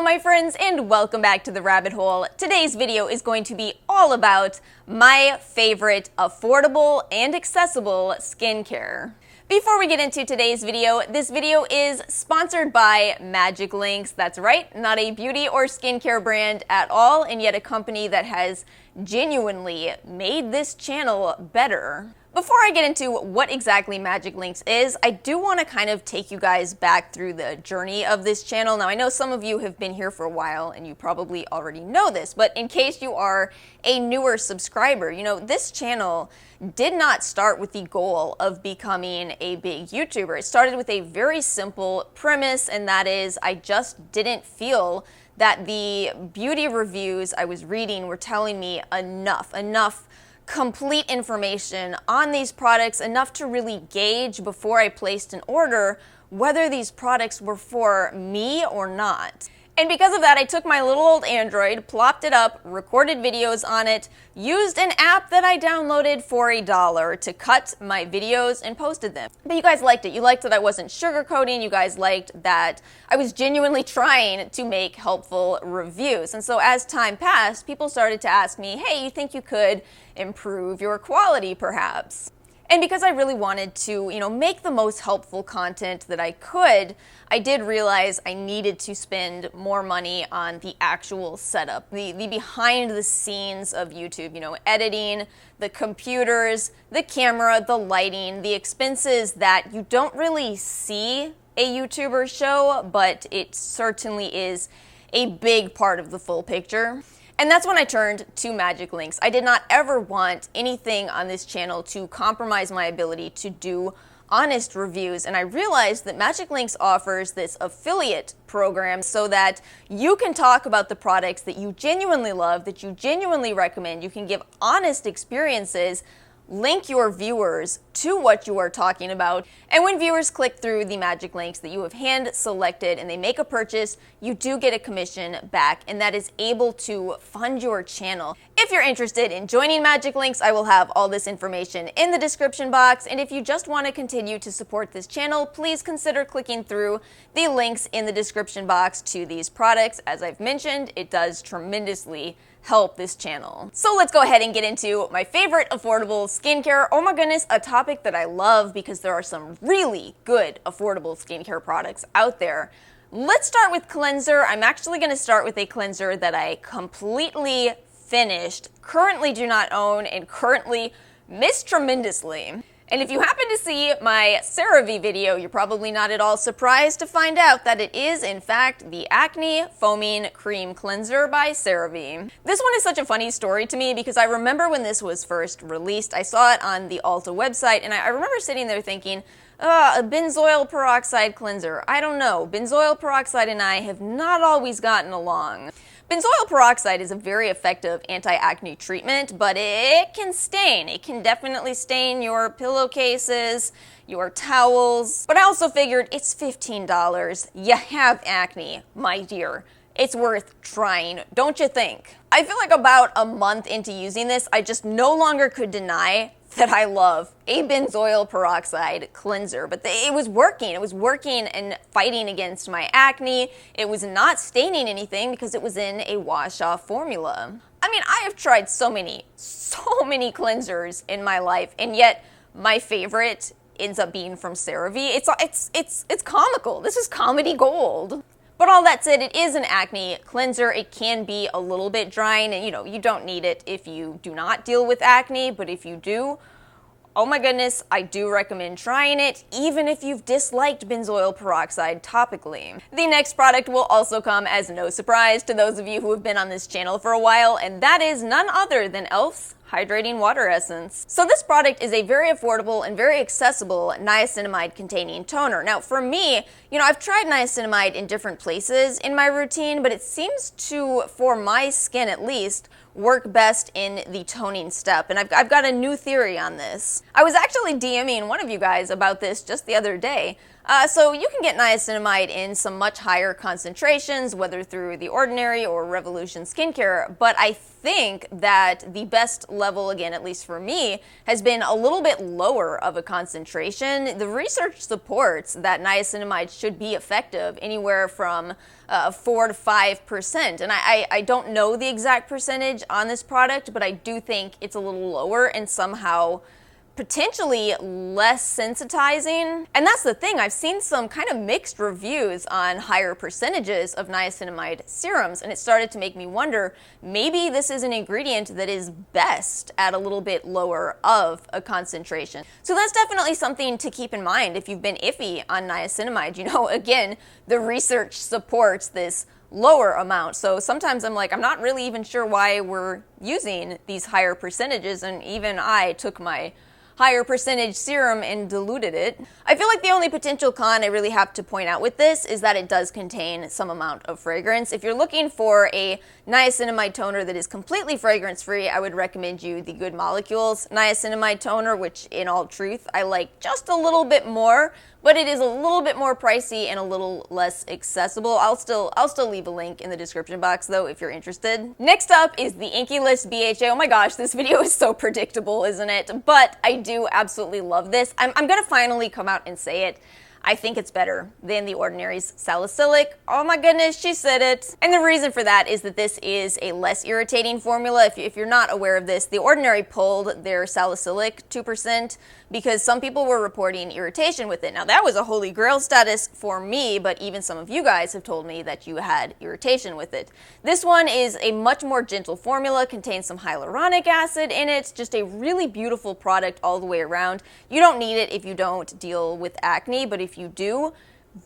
my friends, and welcome back to the rabbit hole. Today's video is going to be all about my favorite affordable and accessible skincare. Before we get into today's video, this video is sponsored by MagicLinks. That's right, not a beauty or skincare brand at all, and yet a company that has genuinely made this channel better. Before I get into what exactly MagicLinks is, I do want to kind of take you guys back through the journey of this channel. Now, I know some of you have been here for a while and you probably already know this, but in case you are a newer subscriber, this channel did not start with the goal of becoming a big YouTuber. It started with a very simple premise, and that is I just didn't feel that the beauty reviews I was reading were telling me enough complete information on these products, enough to really gauge before I placed an order whether these products were for me or not. And because of that, I took my little old Android, plopped it up, recorded videos on it, used an app that I downloaded for $1 to cut my videos and posted them. But you guys liked it. You liked that I wasn't sugarcoating. You guys liked that I was genuinely trying to make helpful reviews. And so as time passed, people started to ask me, hey, you think you could improve your quality perhaps? And because I really wanted to, make the most helpful content that I could, I did realize I needed to spend more money on the actual setup, the behind the scenes of YouTube, editing, the computers, the camera, the lighting, the expenses that you don't really see a YouTuber show, but it certainly is a big part of the full picture. And that's when I turned to MagicLinks. I did not ever want anything on this channel to compromise my ability to do honest reviews, and I realized that MagicLinks offers this affiliate program so that you can talk about the products that you genuinely love, that you genuinely recommend. You can give honest experiences, link your viewers to what you are talking about, and when viewers click through the MagicLinks that you have hand selected and they make a purchase, you do get a commission back, and that is able to fund your channel. If you're interested in joining MagicLinks, I will have all this information in the description box, and if you just want to continue to support this channel, please consider clicking through the links in the description box to these products. As I've mentioned, it does tremendously help this channel. So let's go ahead and get into my favorite affordable skincare. Oh my goodness, a topic that I love because there are some really good affordable skincare products out there. Let's start with cleanser. I'm actually going to start with a cleanser that I completely finished, currently do not own, and currently miss tremendously. And if you happen to see my CERAVE video, you're probably not at all surprised to find out that it is, in fact, the Acne Foaming Cream Cleanser by CERAVE. This one is such a funny story to me because I remember when this was first released, I saw it on the Ulta website, and I remember sitting there thinking, a benzoyl peroxide cleanser. I don't know. Benzoyl peroxide and I have not always gotten along. Benzoyl peroxide is a very effective anti-acne treatment, but it can stain. It can definitely stain your pillowcases, your towels. But I also figured it's $15. You have acne, my dear. It's worth trying, don't you think? I feel like about a month into using this, I just no longer could deny that I love a benzoyl peroxide cleanser, but it was working. It was working and fighting against my acne. It was not staining anything because it was in a wash-off formula. I mean, I have tried so many cleansers in my life, and yet my favorite ends up being from CERAVE. It's comical. This is comedy gold. But all that said, it is an acne cleanser. It can be a little bit drying, and you don't need it if you do not deal with acne, but if you do, oh my goodness, I do recommend trying it, even if you've disliked benzoyl peroxide topically. The next product will also come as no surprise to those of you who have been on this channel for a while, and that is none other than e.l.f.'s Hydrating Water Essence. So this product is a very affordable and very accessible niacinamide containing toner. Now for me, I've tried niacinamide in different places in my routine, but it seems to, for my skin at least, work best in the toning step, and I've got a new theory on this. I was actually DMing one of you guys about this just the other day. So you can get niacinamide in some much higher concentrations, whether through The Ordinary or Revolution Skincare, but I think that the best level, again, at least for me, has been a little bit lower of a concentration. The research supports that niacinamide should be effective anywhere from 4 to 5%, and I don't know the exact percentage on this product, but I do think it's a little lower and somehow potentially less sensitizing. And that's the thing, I've seen some kind of mixed reviews on higher percentages of niacinamide serums, and it started to make me wonder, maybe this is an ingredient that is best at a little bit lower of a concentration. So that's definitely something to keep in mind if you've been iffy on niacinamide. You know, again, the research supports this lower amount. So sometimes I'm like, I'm not really even sure why we're using these higher percentages, and even I took my higher percentage serum and diluted it. I feel like the only potential con I really have to point out with this is that it does contain some amount of fragrance. If you're looking for a niacinamide toner that is completely fragrance-free, I would recommend you the Good Molecules niacinamide toner, which in all truth I like just a little bit more, but it is a little bit more pricey and a little less accessible. I'll still leave a link in the description box though if you're interested. Next up is the INKEY List BHA. Oh my gosh, this video is so predictable, isn't it? But I do absolutely love this. I'm gonna finally come out and say it. I think it's better than The Ordinary's salicylic. Oh my goodness, she said it. And the reason for that is that this is a less irritating formula. If you're not aware of this, The Ordinary pulled their salicylic 2% because some people were reporting irritation with it. Now that was a holy grail status for me, but even some of you guys have told me that you had irritation with it. This one is a much more gentle formula, contains some hyaluronic acid in it, just a really beautiful product all the way around. You don't need it if you don't deal with acne, but if you do,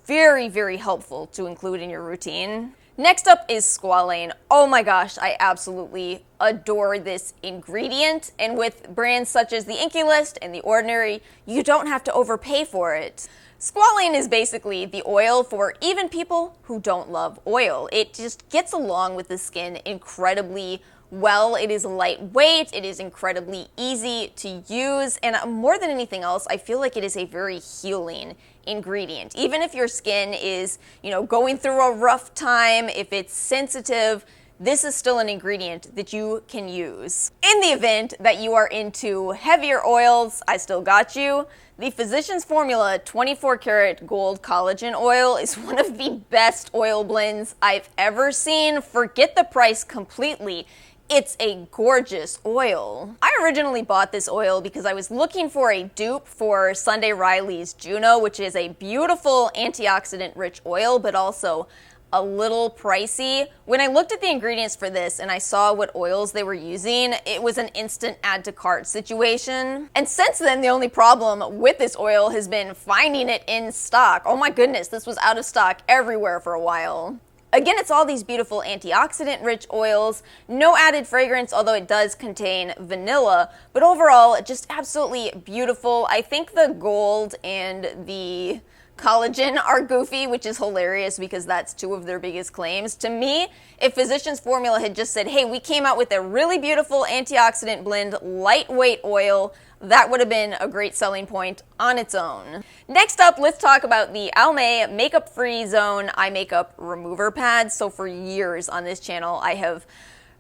very, very helpful to include in your routine. Next up is squalane. Oh my gosh, I absolutely adore this ingredient, and with brands such as the INKEY List and The Ordinary, you don't have to overpay for it. Squalane is basically the oil for even people who don't love oil. It just gets along with the skin incredibly well. It is lightweight, it is incredibly easy to use, and more than anything else, I feel like it is a very healing ingredient. Even if your skin is, going through a rough time, if it's sensitive, this is still an ingredient that you can use. In the event that you are into heavier oils, I still got you. The Physicians Formula 24 karat gold collagen oil is one of the best oil blends I've ever seen. Forget the price completely. It's a gorgeous oil. I originally bought this oil because I was looking for a dupe for Sunday Riley's Juno, which is a beautiful antioxidant-rich oil, but also a little pricey. When I looked at the ingredients for this and I saw what oils they were using, it was an instant add to cart situation. And since then, the only problem with this oil has been finding it in stock. Oh my goodness, this was out of stock everywhere for a while. Again, it's all these beautiful antioxidant-rich oils, no added fragrance, although it does contain vanilla, but overall, just absolutely beautiful. I think the gold and the collagen are goofy, which is hilarious because that's two of their biggest claims. To me, if Physicians Formula had just said, hey, we came out with a really beautiful antioxidant blend, lightweight oil, that would have been a great selling point on its own. Next up, let's talk about the ALMAY Makeup Free Zone Eye Makeup Remover Pads. So for years on this channel, I have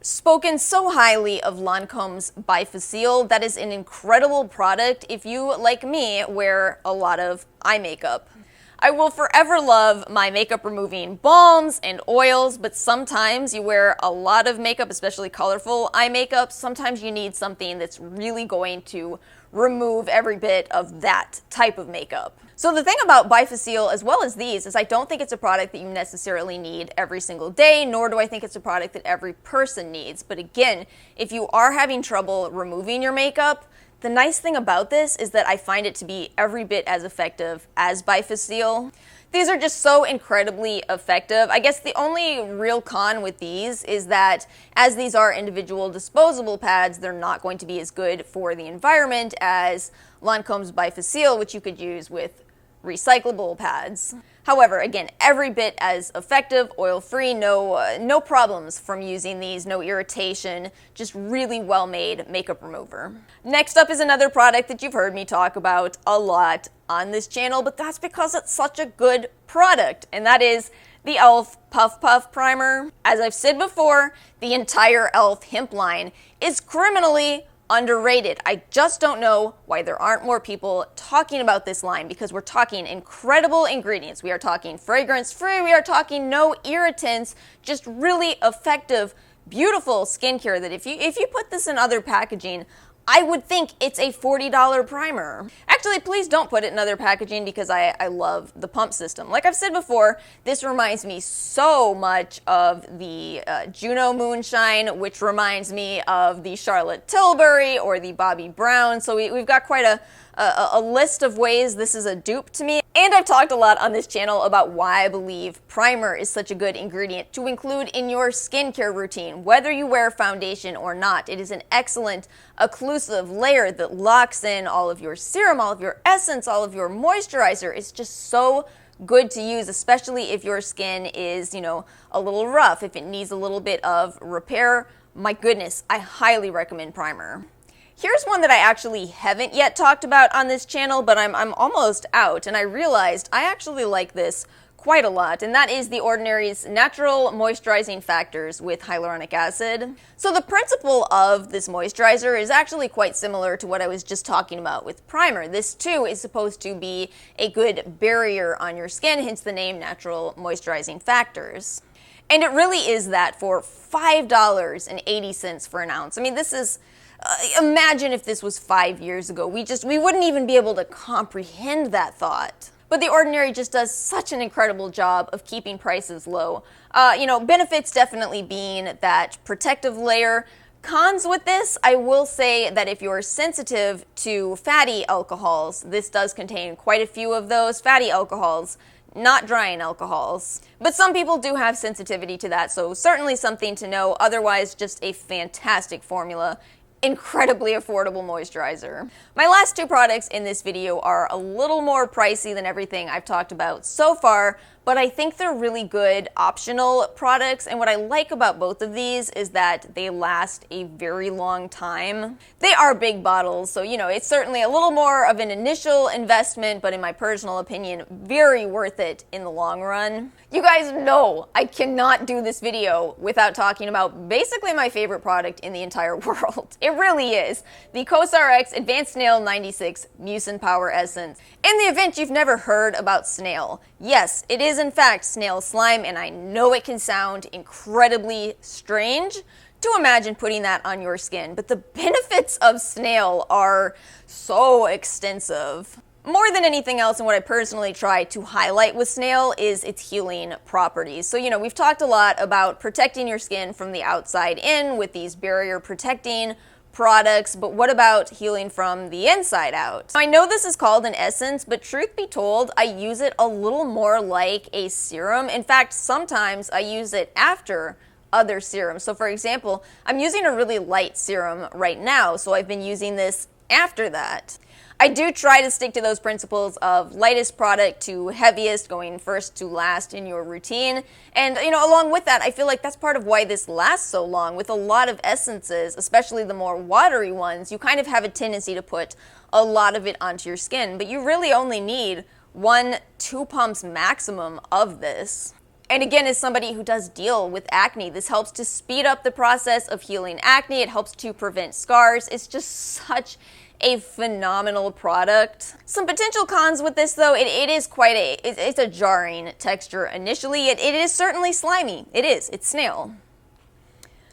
spoken so highly of Lancome's Bifacil. That is an incredible product if you, like me, wear a lot of eye makeup. I will forever love my makeup removing balms and oils, but sometimes you wear a lot of makeup, especially colorful eye makeup. Sometimes you need something that's really going to remove every bit of that type of makeup. So the thing about Bifacil as well as these is I don't think it's a product that you necessarily need every single day, nor do I think it's a product that every person needs. But again, if you are having trouble removing your makeup, the nice thing about this is that I find it to be every bit as effective as Bifacil. These are just so incredibly effective. I guess the only real con with these is that as these are individual disposable pads, they're not going to be as good for the environment as Lancome's Bifacil, which you could use with recyclable pads. However, again, every bit as effective, oil-free, no problems from using these, no irritation, just really well-made makeup remover. Next up is another product that you've heard me talk about a lot on this channel, but that's because it's such a good product, and that is the e.l.f. Puff Puff Primer. As I've said before, the entire e.l.f. Hemp line is criminally underrated. I just don't know why there aren't more people talking about this line, because we're talking incredible ingredients. We are talking fragrance-free, we are talking no irritants, just really effective, beautiful skincare that if you put this in other packaging, I would think it's a $40 primer. Actually, please don't put it in other packaging because I love the pump system. Like I've said before, this reminds me so much of the Juno Moonshine, which reminds me of the Charlotte Tilbury or the Bobbi Brown. So we've got quite a list of ways this is a dupe to me. And I've talked a lot on this channel about why I believe primer is such a good ingredient to include in your skincare routine. Whether you wear foundation or not, it is an excellent occlusive layer that locks in all of your serum, all of your essence, all of your moisturizer. It's just so good to use, especially if your skin is, a little rough, if it needs a little bit of repair. My goodness, I highly recommend primer. Here's one that I actually haven't yet talked about on this channel, but I'm almost out, and I realized I actually like this quite a lot, and that is The Ordinary's Natural Moisturizing Factors with hyaluronic acid. So the principle of this moisturizer is actually quite similar to what I was just talking about with primer. This too is supposed to be a good barrier on your skin, hence the name Natural Moisturizing Factors. And it really is that for $5.80 for an ounce. I mean, this is... imagine if this was 5 years ago. We wouldn't even be able to comprehend that thought. But The Ordinary just does such an incredible job of keeping prices low. Benefits definitely being that protective layer. Cons with this, I will say that if you're sensitive to fatty alcohols, this does contain quite a few of those fatty alcohols, not drying alcohols. But some people do have sensitivity to that, so certainly something to know. Otherwise, just a fantastic formula. Incredibly affordable moisturizer. My last two products in this video are a little more pricey than everything I've talked about so far, but I think they're really good optional products, and what I like about both of these is that they last a very long time. They are big bottles, so it's certainly a little more of an initial investment, but in my personal opinion, very worth it in the long run. You guys know I cannot do this video without talking about basically my favorite product in the entire world. It really is. The COSRX Advanced SNAIL 96 MUCIN Power Essence. In the event you've never heard about SNAIL, yes, it is in fact snail slime, and I know it can sound incredibly strange to imagine putting that on your skin, but the benefits of snail are so extensive. More than anything else, and what I personally try to highlight with snail is its healing properties. So, we've talked a lot about protecting your skin from the outside in with these barrier protecting products, but what about healing from the inside out? I know this is called an essence, but truth be told, I use it a little more like a serum. In fact, sometimes I use it after other serums. So for example, I'm using a really light serum right now, so I've been using this after that. I do try to stick to those principles of lightest product to heaviest, going first to last in your routine. And, along with that, I feel like that's part of why this lasts so long. With a lot of essences, especially the more watery ones, you kind of have a tendency to put a lot of it onto your skin. But you really only need 1-2 pumps maximum of this. And again, as somebody who does deal with acne, this helps to speed up the process of healing acne. It helps to prevent scars. It's just such a phenomenal product. Some potential cons with this though, it is it's a jarring texture initially. It is certainly slimy. It's snail.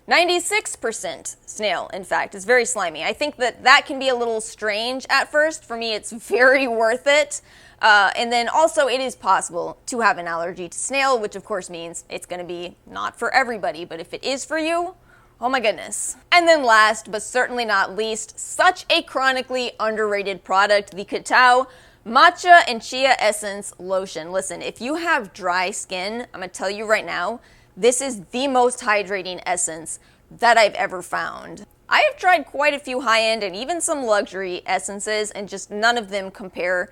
96% snail, in fact. It's very slimy. I think that can be a little strange at first. For me, it's very worth it. And then also it is possible to have an allergy to snail, which of course means it's going to be not for everybody, but if it is for you, oh my goodness. And then last, but certainly not least, such a chronically underrated product, the KITAO Matcha and Chia Essence Lotion. Listen, if you have dry skin, I'm going to tell you right now, this is the most hydrating essence that I've ever found. I have tried quite a few high-end and even some luxury essences, and just none of them compare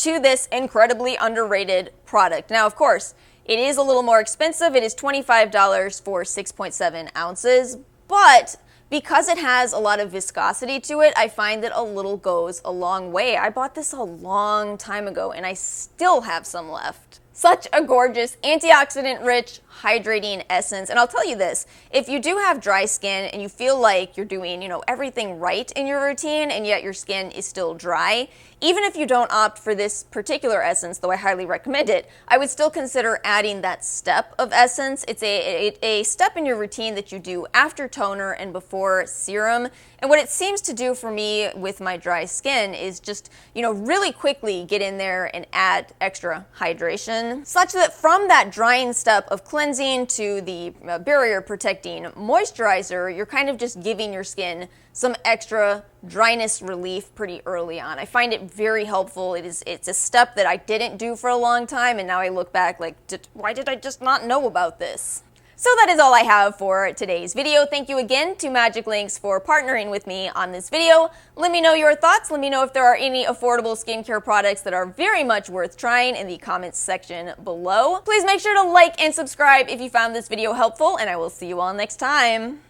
to this incredibly underrated product. Now, of course, it is a little more expensive. It is $25 for 6.7 ounces, but because it has a lot of viscosity to it, I find that a little goes a long way. I bought this a long time ago and I still have some left. Such a gorgeous, antioxidant-rich, hydrating essence. And I'll tell you this, if you do have dry skin and you feel like you're doing, everything right in your routine and yet your skin is still dry, even if you don't opt for this particular essence, though I highly recommend it, I would still consider adding that step of essence. It's a step in your routine that you do after toner and before serum. And what it seems to do for me with my dry skin is just, really quickly get in there and add extra hydration, such that from that drying step of cleansing to the barrier protecting moisturizer, you're kind of just giving your skin some extra dryness relief pretty early on. I find it very helpful. It's a step that I didn't do for a long time, and now I look back like, why did I just not know about this? So that is all I have for today's video. Thank you again to MagicLinks for partnering with me on this video. Let me know your thoughts. Let me know if there are any affordable skincare products that are very much worth trying in the comments section below. Please make sure to like and subscribe if you found this video helpful, and I will see you all next time.